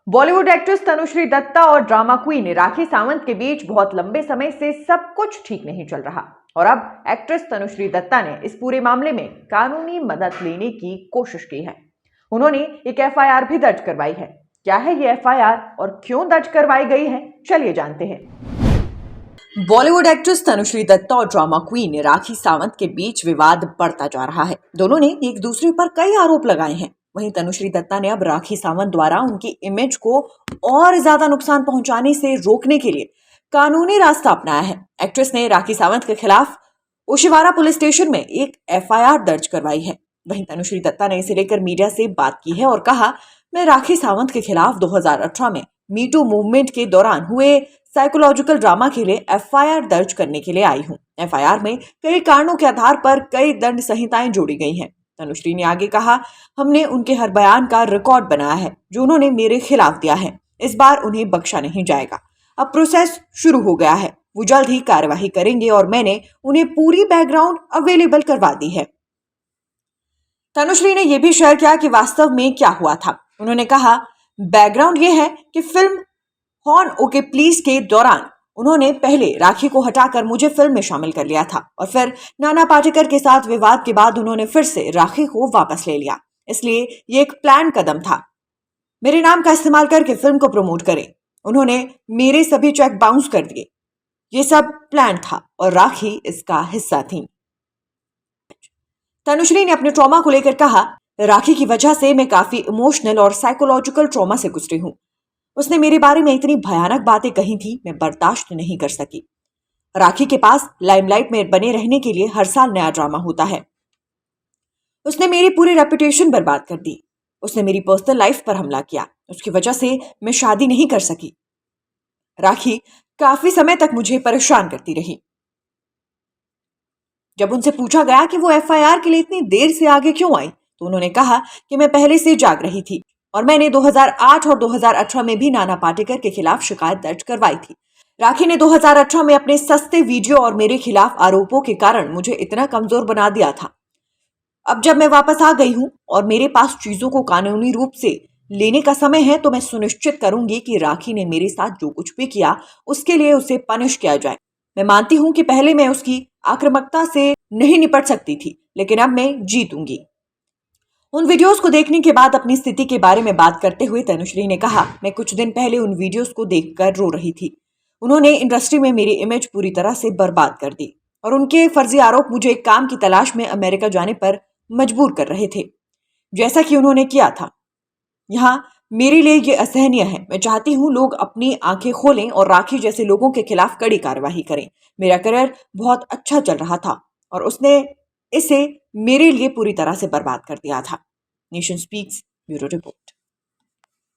Bollywood actress Tanushree Dutta और drama queen Rakhi Sawant के बीच बहुत लंबे समय से सब कुछ ठीक नहीं चल रहा और अब एक्ट्रेस तनुश्री दत्ता ने इस पूरे मामले में कानूनी मदद लेने की कोशिश की है। उन्होंने एक एफआईआर भी दर्ज करवाई है। क्या है ये एफआईआर और क्यों दर्ज करवाई गई है, चलिए जानते हैं। बॉलीवुड एक्ट्रेस तनुश्री दत्ता और ड्रामा क्वीन राखी सावंत के बीच विवाद बढ़ता जा रहा है। दोनों ने एक दूसरे पर कई आरोप लगाए हैं। वहीं तनुश्री दत्ता ने अब राखी सावंत द्वारा उनकी इमेज को और ज्यादा नुकसान पहुंचाने से रोकने के लिए कानूनी रास्ता अपनाया है। एक्ट्रेस ने राखी सावंत के खिलाफ ओशिवारा पुलिस स्टेशन में एक एफआईआर दर्ज करवाई है। वहीं तनुश्री दत्ता ने इसे लेकर मीडिया से बात की है और कहा, मैं राखी सावंत के खिलाफ 2018 में मीटू मूवमेंट के दौरान हुए साइकोलॉजिकल ड्रामा के लिए एफआईआर दर्ज करने के लिए आई हूं। एफआईआर में कई कारणों के आधार पर कई दंड संहिताएं जोड़ी गई हैं। तनुश्री ने आगे कहा, हमने उनके हर बयान का रिकॉर्ड बनाया है जो उन्होंने मेरे खिलाफ दिया है। इस बार उन्हें बख्शा नहीं जाएगा। अब प्रोसेस शुरू हो गया है, वो जल्द ही कार्यवाही करेंगे और मैंने उन्हें पूरी बैकग्राउंड अवेलेबल करवा दी है। तनुश्री ने यह भी शेयर किया कि वास्तव में क्या हुआ था। उन्होंने कहा, बैकग्राउंड यह है कि फिल्म हॉर्न ओके प्लीज के दौरान उन्होंने पहले राखी को हटाकर मुझे फिल्म में शामिल कर लिया था और फिर नाना पाटेकर के साथ विवाद के बाद उन्होंने फिर से राखी को वापस ले लिया। इसलिए ये एक प्लान कदम था, मेरे नाम का इस्तेमाल करके फिल्म को प्रमोट करें। उन्होंने मेरे सभी चेक बाउंस कर दिए। ये सब प्लान था और राखी इसका हिस्सा थी। तनुश्री ने अपने ट्रॉमा को लेकर कहा, राखी की वजह से मैं काफी इमोशनल और साइकोलॉजिकल ट्रॉमा से गुजरी हूं। उसने मेरे बारे में इतनी भयानक बातें कही थी, मैं बर्दाश्त नहीं कर सकी। राखी के पास लाइमलाइट में बने रहने के लिए हर साल नया ड्रामा होता है। उसने मेरी पूरी रेपुटेशन बर्बाद कर दी। उसने मेरी पर्सनल लाइफ पर हमला किया। उसकी वजह से मैं शादी नहीं कर सकी। राखी काफी समय तक मुझे परेशान करती रही। जब उनसे पूछा गया कि वो एफआईआर के लिए इतनी देर से आगे क्यों आई, तो उन्होंने कहा कि मैं पहले से जाग रही थी और मैंने 2008 और 2018 में भी नाना पाटेकर के खिलाफ शिकायत दर्ज करवाई थी। राखी ने 2018 में अपने सस्ते वीडियो और मेरे खिलाफ आरोपों के कारण मुझे इतना कमजोर बना दिया था। अब जब मैं वापस आ गई हूं और मेरे पास चीजों को कानूनी रूप से लेने का समय है, तो मैं सुनिश्चित करूंगी कि राखी ने मेरे साथ जो कुछ भी किया उसके लिए उसे पनिश किया जाए। मैं मानती हूं कि पहले मैं उसकी आक्रामकता से नहीं निपट सकती थी, लेकिन अब मैं जीतूंगी। उन वीडियोस को देखने के बाद अपनी स्थिति के बारे में बात करते हुए तनुश्री ने कहा, मैं कुछ दिन पहले उन वीडियोस को देखकर रो रही थी। उन्होंने इंडस्ट्री में मेरी इमेज पूरी तरह से बर्बाद कर दी और उनके फर्जी आरोप मुझे एक काम की तलाश में अमेरिका जाने पर मजबूर कर रहे थे, जैसा कि उन्होंने किया था। यहाँ मेरे लिए ये असहनीय है। मैं चाहती हूँ लोग अपनी आंखें खोलें और राखी जैसे लोगों के खिलाफ कड़ी कार्रवाई करें। मेरा करियर बहुत अच्छा चल रहा था और उसने इसे मेरे लिए पूरी तरह से बर्बाद कर दिया था। Nation speaks bureau report.